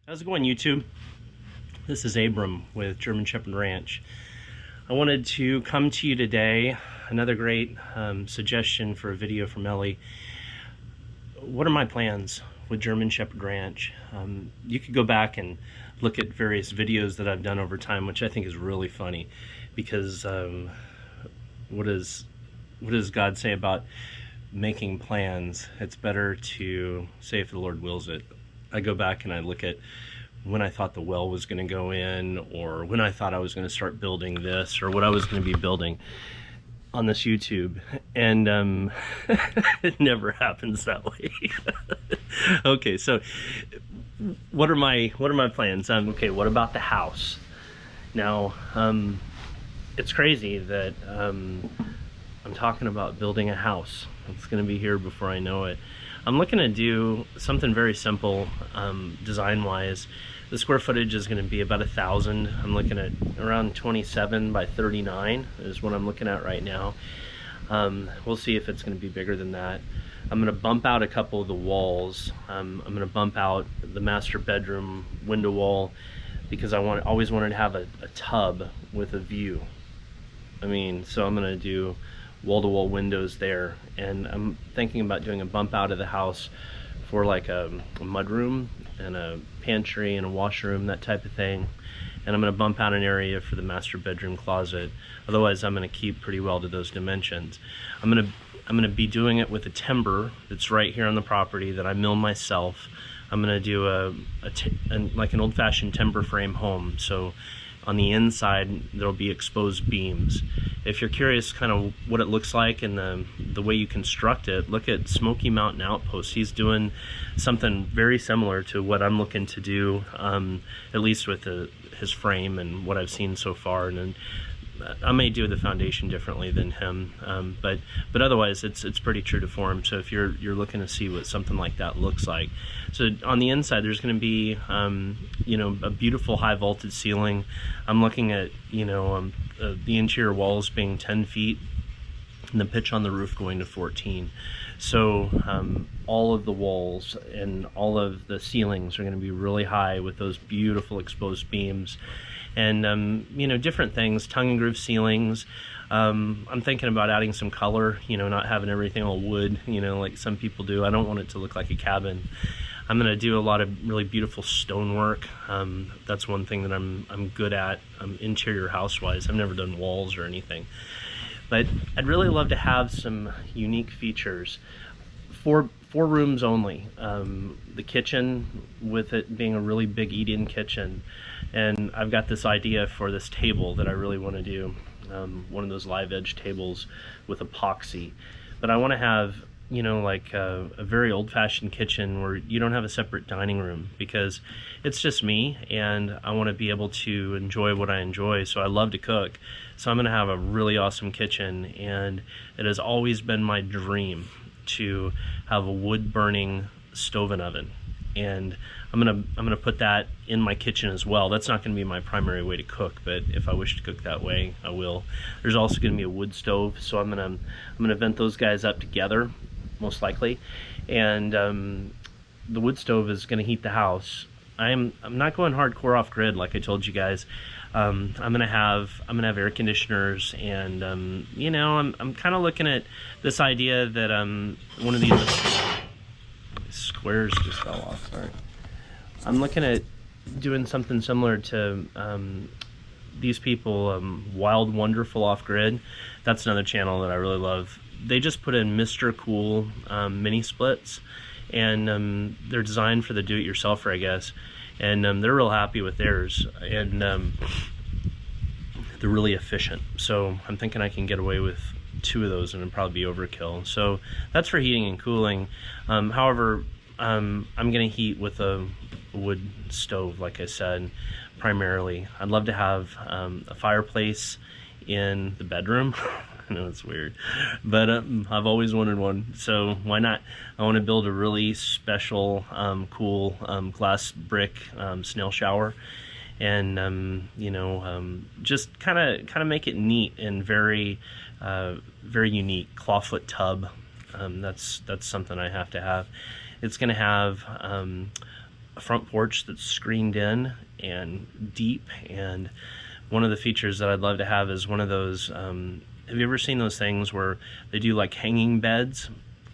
How's it going, YouTube? This is Abram with German Shepherd Ranch. I wanted to come to you today, another great suggestion for a video from Ellie. What are my plans with German Shepherd Ranch? You could go back and look at various videos that I've done over time, which I think is really funny, because what does God say about making plans? It's better to say if the Lord wills it. I go back and I look at when I thought the well was going to go in, or when I thought I was going to start building this, or what I was going to be building on this YouTube, and it never happens that way. Okay, so what are my plans? Okay, what about the house? Now, it's crazy that I'm talking about building a house. It's going to be here before I know it. I'm looking to do something very simple, design-wise. The square footage is going to be about 1,000. I'm looking at around 27 by 39 is what I'm looking at right now. We'll see if it's going to be bigger than that. I'm going to bump out a couple of the walls. I'm going to bump out the master bedroom window wall because I always wanted to have a tub with a view. So I'm going to do wall-to-wall windows there, and I'm thinking about doing a bump out of the house for like a mud room and a pantry and a washroom, that type of thing. And I'm going to bump out an area for the master bedroom closet. Otherwise, I'm going to keep pretty well to those dimensions. I'm going to be doing it with a timber that's right here on the property that I mill myself. I'm going to do like an old-fashioned timber frame home. So on the inside, there'll be exposed beams. If you're curious kind of what it looks like and the way you construct it, look at Smoky Mountain Outpost. He's doing something very similar to what I'm looking to do, at least with his frame and what I've seen so far. And then I may do the foundation differently than him, but otherwise it's pretty true to form. So if you're looking to see what something like that looks like, so on the inside there's going to be a beautiful high vaulted ceiling. I'm looking at the interior walls being 10 feet and the pitch on the roof going to 14. So all of the walls and all of the ceilings are going to be really high with those beautiful exposed beams. And different things, tongue and groove ceilings. I'm thinking about adding some color, not having everything all wood, like some people do. I don't want it to look like a cabin. I'm going to do a lot of really beautiful stonework. That's one thing that I'm good at, interior house-wise. I've never done walls or anything. But I'd really love to have some unique features. Four rooms only. The kitchen, with it being a really big eat-in kitchen. And I've got this idea for this table that I really want to do. One of those live edge tables with epoxy. But I want to have, like a very old-fashioned kitchen where you don't have a separate dining room, because it's just me and I want to be able to enjoy what I enjoy. So I love to cook. So I'm going to have a really awesome kitchen, and it has always been my dream to have a wood-burning stove and oven. And I'm gonna put that in my kitchen as well. That's not gonna be my primary way to cook, but if I wish to cook that way, I will. There's also gonna be a wood stove, so I'm gonna vent those guys up together, most likely. And the wood stove is gonna heat the house. I'm not going hardcore off grid like I told you guys. I'm gonna have air conditioners, and I'm kind of looking at this idea that one of these squares just fell off. Sorry. I'm looking at doing something similar to these people, Wild Wonderful Off Grid. That's another channel that I really love. They just put in Mr. Cool mini splits, and they're designed for the do-it-yourselfer, I guess. And they're real happy with theirs, and they're really efficient. So I'm thinking I can get away with 2 of those, and it'd probably be overkill. So that's for heating and cooling. However, I'm gonna heat with a wood stove, like I said, primarily. I'd love to have a fireplace in the bedroom. I know it's weird, but I've always wanted one, so why not? I want to build a really special, cool glass brick snail shower, and just kind of make it neat and very unique. Clawfoot tub. That's something I have to have. It's going to have a front porch that's screened in and deep, and one of the features that I'd love to have is one of those, have you ever seen those things where they do like hanging beds?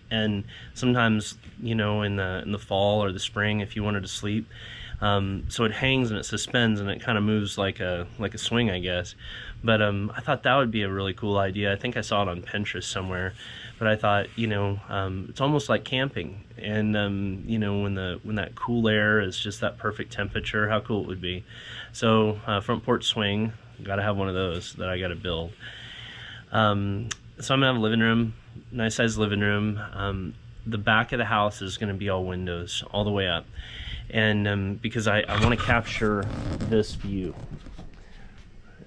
And sometimes, you know, in the fall or the spring, if you wanted to sleep, so it hangs and it suspends and it kind of moves like a swing, I guess. But I thought that would be a really cool idea. I think I saw it on Pinterest somewhere. But I thought, you know, it's almost like camping, and you know, when that cool air is just that perfect temperature, how cool it would be. So front porch swing, got to have one of those that I got to build. So I'm gonna have a living room, nice sized living room. The back of the house is gonna be all windows all the way up, and because I want to capture this view,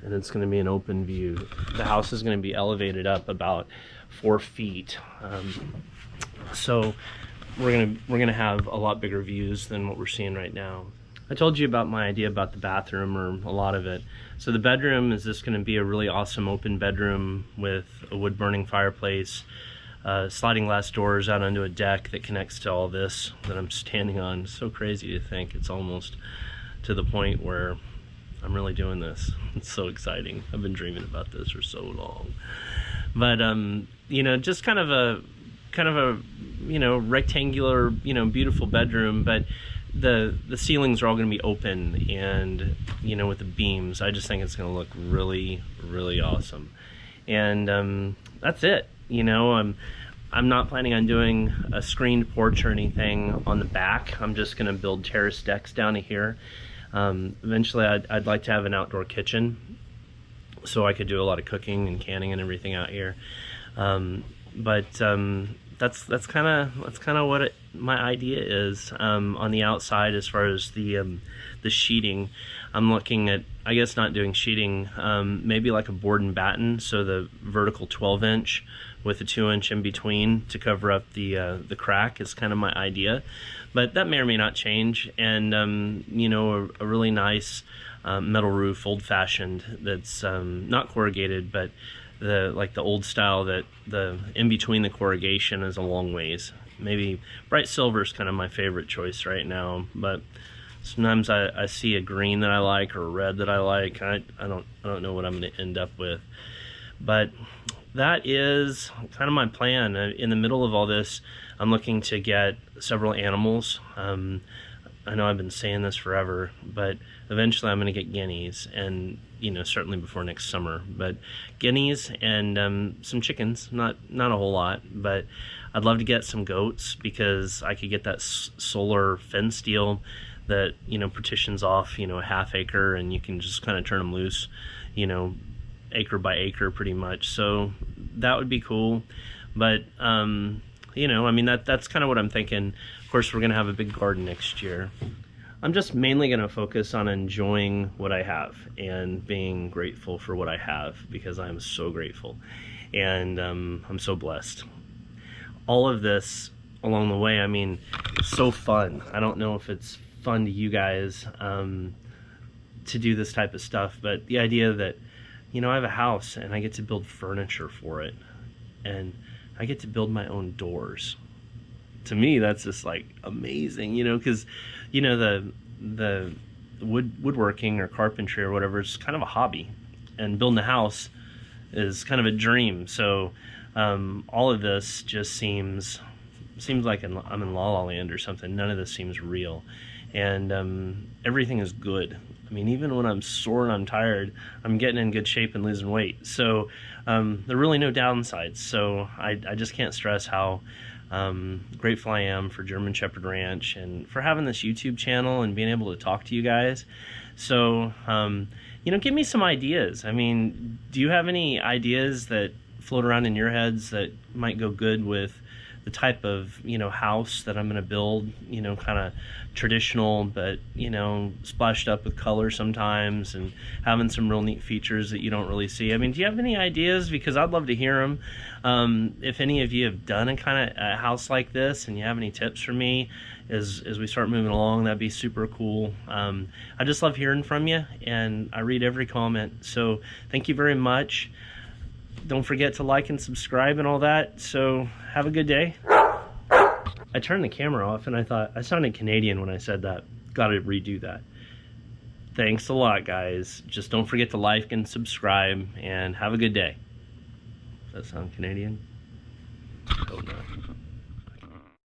and it's gonna be an open view. The house is gonna be elevated up about 4 feet, so we're gonna have a lot bigger views than what we're seeing right now. I told you about my idea about the bathroom, or a lot of it. So the bedroom is just going to be a really awesome open bedroom with a wood burning fireplace, sliding glass doors out onto a deck that connects to all this that I'm standing on. It's so crazy to think it's almost to the point where I'm really doing this. It's so exciting. I've been dreaming about this for so long. But you know, just kind of a you know, rectangular, you know, beautiful bedroom, but the ceilings are all going to be open, and you know, with the beams, I just think it's going to look really, really awesome. And that's it. You know, I'm not planning on doing a screened porch or anything on the back. I'm just going to build terrace decks down to here. Eventually I'd like to have an outdoor kitchen, so I could do a lot of cooking and canning and everything out here. That's kind of what my idea is. On the outside, as far as the sheeting, I'm looking at, I guess, not doing sheeting, maybe like a board and batten, so the vertical 12-inch with a 2-inch in between to cover up the crack is kind of my idea. But that may or may not change. And you know, a really nice metal roof, old-fashioned, that's not corrugated, but like the old style, that the in between the corrugation is a long ways. Maybe bright silver is kind of my favorite choice right now, but sometimes I see a green that I like or a red that I like. I don't know what I'm going to end up with. But that is kind of my plan. In the middle of all this, I'm looking to get several animals. I know I've been saying this forever, but eventually I'm going to get guineas, and you know, certainly before next summer. But guineas and some chickens, not a whole lot, but I'd love to get some goats, because I could get that solar fence deal that, you know, partitions off, you know, a ½ acre, and you can just kind of turn them loose, you know, acre by acre pretty much. So that would be cool. But you know, I mean, that's kind of what I'm thinking. Of course, we're gonna have a big garden next year. I'm just mainly gonna focus on enjoying what I have and being grateful for what I have, because I'm so grateful, and I'm so blessed. All of this along the way, I mean, it's so fun. I don't know if it's fun to you guys to do this type of stuff, but the idea that, you know, I have a house and I get to build furniture for it, and I get to build my own doors. To me, that's just like amazing, you know, because, you know, the woodworking or carpentry or whatever is kind of a hobby, and building a house is kind of a dream. So all of this just seems like I'm in La La Land or something. None of this seems real, and everything is good. I mean, even when I'm sore and I'm tired, I'm getting in good shape and losing weight. So there are really no downsides. So I just can't stress how grateful I am for German Shepherd Ranch, and for having this YouTube channel and being able to talk to you guys. So, you know, give me some ideas. I mean, do you have any ideas that float around in your heads that might go good with the type of, you know, house that I'm going to build? You know, kind of traditional, but, you know, splashed up with color sometimes, and having some real neat features that you don't really see. I mean, do you have any ideas? Because I'd love to hear them. If any of you have done a house like this and you have any tips for me as we start moving along, that'd be super cool. I just love hearing from you, and I read every comment. So thank you very much. Don't forget to like and subscribe and all that. So have a good day. I turned the camera off and I thought I sounded Canadian when I said that. got to redo that. Thanks a lot, guys. Just don't forget to like and subscribe, and have a good day. Does that sound Canadian? Oh no.